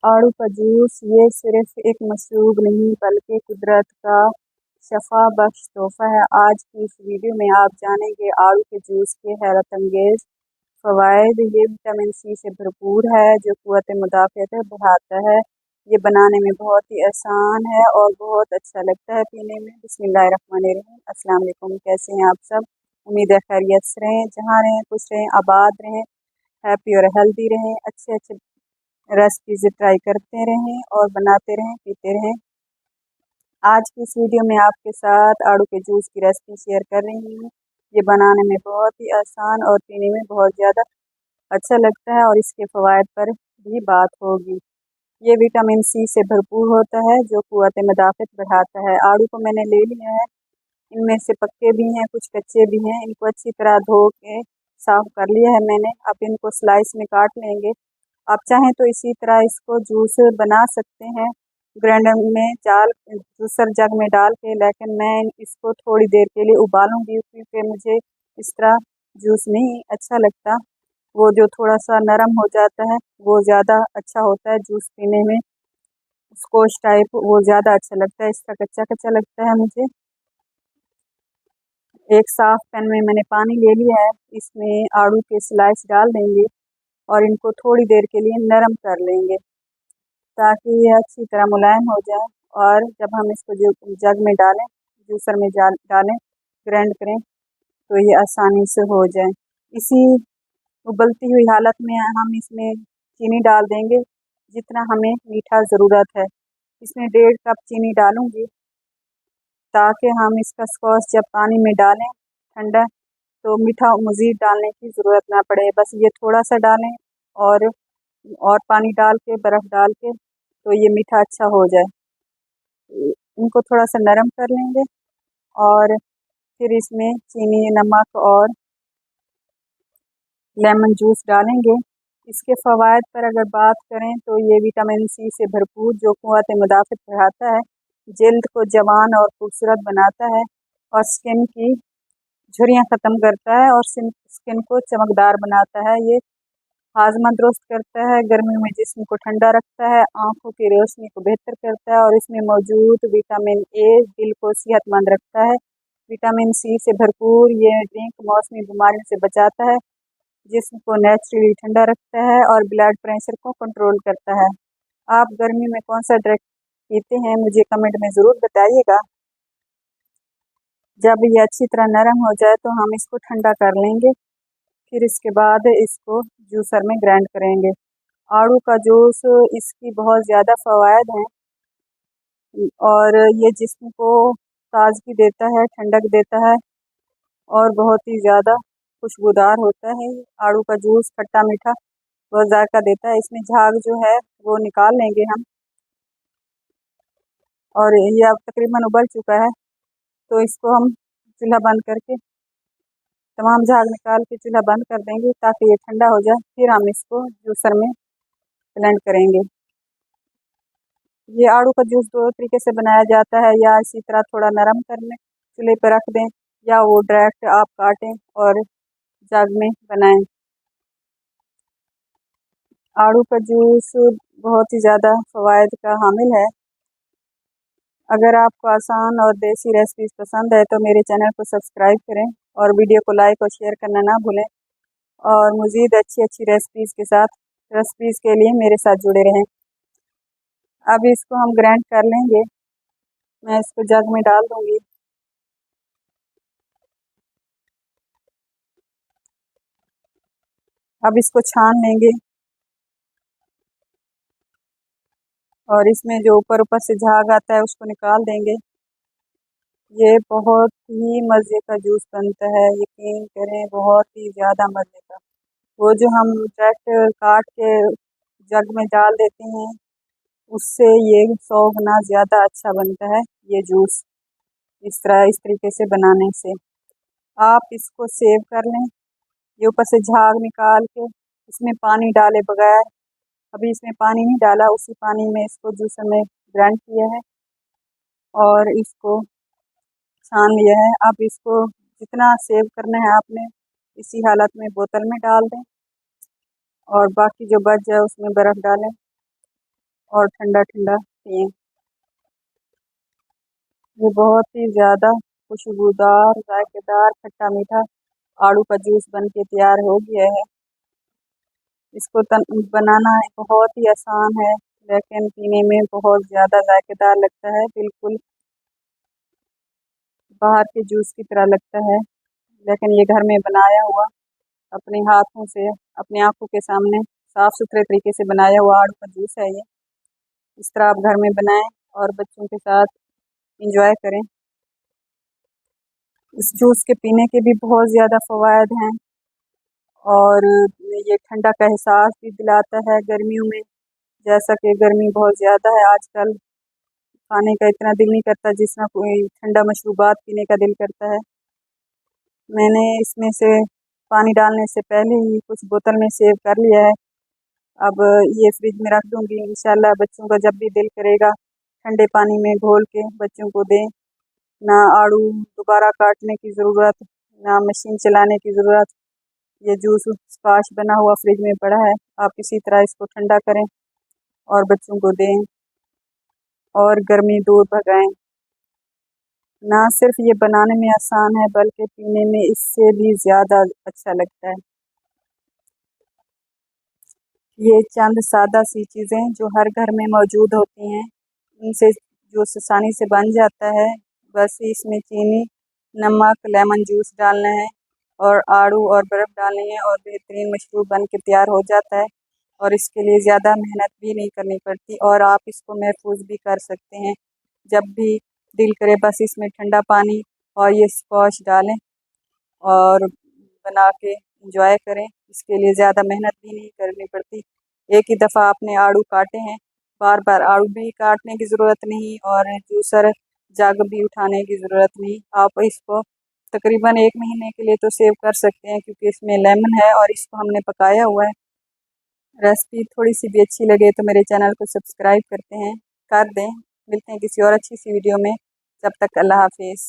आड़ू का जूस ये सिर्फ एक मशरूब नहीं बल्कि कुदरत का शफा बख्श तोहफा है। आज की इस वीडियो में आप जानेंगे आड़ू के जूस के हैरत अंगेज फ़वाइद। ये विटामिन सी से भरपूर है जो क़ुव्वत मुदाफ़अत बढ़ाता है। ये बनाने में बहुत ही आसान है और बहुत अच्छा लगता है पीने में। बिस्मिल्लाहिर्रहमानिर्रहीम। अस्सलाम वालेकुम, कैसे हैं आप सब? उम्मीद है खैरियत से रहें, जहाँ रहें खुश रहें, आबाद रहें, हैप्पी और हेल्दी रहें, अच्छे अच्छे रेसिपीज़ ट्राई करते रहें और बनाते रहें, पीते रहें। आज की इस वीडियो में आपके साथ आड़ू के जूस की रेसिपी शेयर कर रही हूँ। ये बनाने में बहुत ही आसान और पीने में बहुत ज़्यादा अच्छा लगता है और इसके फ़वाइद पर भी बात होगी। ये विटामिन सी से भरपूर होता है जो क़ुव्वत मुदाफ़अत बढ़ाता है। आड़ू को मैंने ले लिया है, इनमें से पक्के भी हैं, कुछ कच्चे भी हैं। इनको अच्छी तरह धो के साफ़ कर लिया है मैंने। अब इनको स्लाइस में काट लेंगे। आप चाहें तो इसी तरह इसको जूस बना सकते हैं, ग्राइंडर में जूसर जग में डाल के, लेकिन मैं इसको थोड़ी देर के लिए उबालूंगी क्योंकि मुझे इस तरह जूस नहीं अच्छा लगता। वो जो थोड़ा सा नरम हो जाता है वो ज़्यादा अच्छा होता है जूस पीने में, स्क्वॉश टाइप वो ज़्यादा अच्छा लगता है। इसका कच्चा कच्चा लगता है मुझे। एक साफ़ पैन में मैंने पानी ले लिया है, इसमें आड़ू के स्लाइस डाल देंगे और इनको थोड़ी देर के लिए नरम कर लेंगे ताकि ये अच्छी तरह मुलायम हो जाए। और जब हम इसको जग में डालें, जूसर में डालें, ग्राइंड करें तो ये आसानी से हो जाए। इसी उबलती हुई हालत में हम इसमें चीनी डाल देंगे जितना हमें मीठा ज़रूरत है। इसमें 1.5 कप चीनी डालूँगी ताकि हम इसका स्क्वॉश जब पानी में डालें ठंडा तो मीठा मज़ीद डालने की ज़रूरत ना पड़े। बस ये थोड़ा सा डालें और पानी डाल के, बर्फ़ डाल के, तो ये मीठा अच्छा हो जाए। इनको थोड़ा सा नरम कर लेंगे और फिर इसमें चीनी, नमक और लेमन जूस डालेंगे। इसके फ़वाइद पर अगर बात करें तो ये विटामिन सी से भरपूर जो क़ुव्वत मुदाफ़अत बढ़ाता है, जल्द को जवान और खूबसूरत बनाता है और स्किन की झुर्रियाँ ख़त्म करता है और स्किन को चमकदार बनाता है। ये हाजमा दुरुस्त करता है, गर्मी में जिस्म को ठंडा रखता है, आँखों की रोशनी को बेहतर करता है और इसमें मौजूद विटामिन ए दिल को सेहतमंद रखता है। विटामिन सी से भरपूर ये ड्रिंक मौसमी बीमारियों से बचाता है, जिस्म को नेचुरली ठंडा रखता है और ब्लड प्रेशर को कंट्रोल करता है। आप गर्मी में कौन सा ड्रिंक पीते हैं मुझे कमेंट में ज़रूर बताइएगा। जब ये अच्छी तरह नरम हो जाए तो हम इसको ठंडा कर लेंगे, फिर इसके बाद इसको जूसर में ग्राइंड करेंगे। आड़ू का जूस इसकी बहुत ज़्यादा फ़वाइद हैं और ये जिस्म को ताज़गी देता है, ठंडक देता है और बहुत ही ज़्यादा खुशबूदार होता है। आड़ू का जूस खट्टा मीठा बहुत जायका देता है। इसमें झाग जो है वो निकाल लेंगे हम और ये अब तकरीबन उबल चुका है तो इसको हम चूल्हा बंद करके, तमाम झाग निकाल के चूल्हा बंद कर देंगे ताकि ये ठंडा हो जाए। फिर हम इसको जूसर में ब्लेंड करेंगे। ये आड़ू का जूस 2 तरीके से बनाया जाता है, या इसी तरह थोड़ा नरम करने चूल्हे पर रख दें, या वो डायरेक्ट आप काटें और जग में बनाएं। आड़ू का जूस बहुत ही ज़्यादा फ़वाइद का हामिल है। अगर आपको आसान और देसी रेसिपीज़ पसंद है तो मेरे चैनल को सब्सक्राइब करें और वीडियो को लाइक और शेयर करना ना भूलें और मज़ीद अच्छी अच्छी रेसिपीज़ के लिए मेरे साथ जुड़े रहें। अब इसको हम ग्राइंड कर लेंगे। मैं इसको जग में डाल दूँगी। अब इसको छान लेंगे और इसमें जो ऊपर से झाग आता है उसको निकाल देंगे। ये बहुत ही मज़े का जूस बनता है, यकीन करें बहुत ही ज़्यादा मज़े का। वो जो हम डायरेक्ट काट के जग में डाल देते हैं उससे ये 100 गुना ज़्यादा अच्छा बनता है ये जूस, इस तरीके से बनाने से। आप इसको सेव कर लें। ये ऊपर से झाग निकाल के इसमें पानी डाले बगैर, अभी इसमें पानी नहीं डाला, उसी पानी में इसको जूसर में ग्राइंड किया है और इसको छान लिया है। अब इसको जितना सेव करना है आपने इसी हालत में बोतल में डाल दें और बाकी जो बच जाए उसमें बर्फ़ डालें और ठंडा ठंडा पिएं। ये बहुत ही ज़्यादा खुशबूदार, जायकेदार, खट्टा मीठा आड़ू का जूस बन के तैयार हो गया है। इसको बनाना बहुत ही आसान है, लेकिन पीने में बहुत ज़्यादा जायकेदार लगता है। बिल्कुल बाहर के जूस की तरह लगता है, लेकिन ये घर में बनाया हुआ, अपने हाथों से, अपनी आंखों के सामने साफ़ सुथरे तरीके से बनाया हुआ आड़ू का जूस है ये। इस तरह आप घर में बनाएं और बच्चों के साथ इंजॉय करें। इस जूस के पीने के भी बहुत ज़्यादा फ़वाइद हैं और ये ठंडा का एहसास भी दिलाता है गर्मियों में। जैसा कि गर्मी बहुत ज़्यादा है आजकल, खाने का इतना दिल नहीं करता जितना कोई ठंडा मशरूबात पीने का दिल करता है। मैंने इसमें से पानी डालने से पहले ही कुछ बोतल में सेव कर लिया है। अब ये फ्रिज में रख दूँगी, इंशाल्लाह बच्चों का जब भी दिल करेगा ठंडे पानी में घोल के बच्चों को दें। ना आड़ू दोबारा काटने की ज़रूरत, ना मशीन चलाने की ज़रूरत। ये जूस स्क्वाश बना हुआ फ्रिज में पड़ा है। आप इसी तरह इसको ठंडा करें और बच्चों को दें और गर्मी दूर भगाएं। ना सिर्फ ये बनाने में आसान है, बल्कि पीने में इससे भी ज़्यादा अच्छा लगता है। ये चंद सादा सी चीज़ें जो हर घर में मौजूद होती हैं, इनसे जूस आसानी से बन जाता है। बस इसमें चीनी, नमक, लेमन जूस डालना है और आड़ू और बर्फ़ डालनी है और बेहतरीन मशरूब बन के तैयार हो जाता है। और इसके लिए ज़्यादा मेहनत भी नहीं करनी पड़ती और आप इसको महफूज भी कर सकते हैं। जब भी दिल करे बस इसमें ठंडा पानी और ये स्क्वाश डालें और बना के इंजॉय करें। इसके लिए ज़्यादा मेहनत भी नहीं करनी पड़ती। एक ही दफ़ा आपने आड़ू काटे हैं, बार बार आड़ू भी काटने की ज़रूरत नहीं और जूसर जग भी उठाने की ज़रूरत नहीं। आप इसको तकरीबन 1 महीने के लिए तो सेव कर सकते हैं, क्योंकि इसमें लेमन है और इसको हमने पकाया हुआ है। रेसिपी थोड़ी सी भी अच्छी लगे तो मेरे चैनल को सब्सक्राइब कर दें। मिलते हैं किसी और अच्छी सी वीडियो में। जब तक अल्लाह हाफिज़।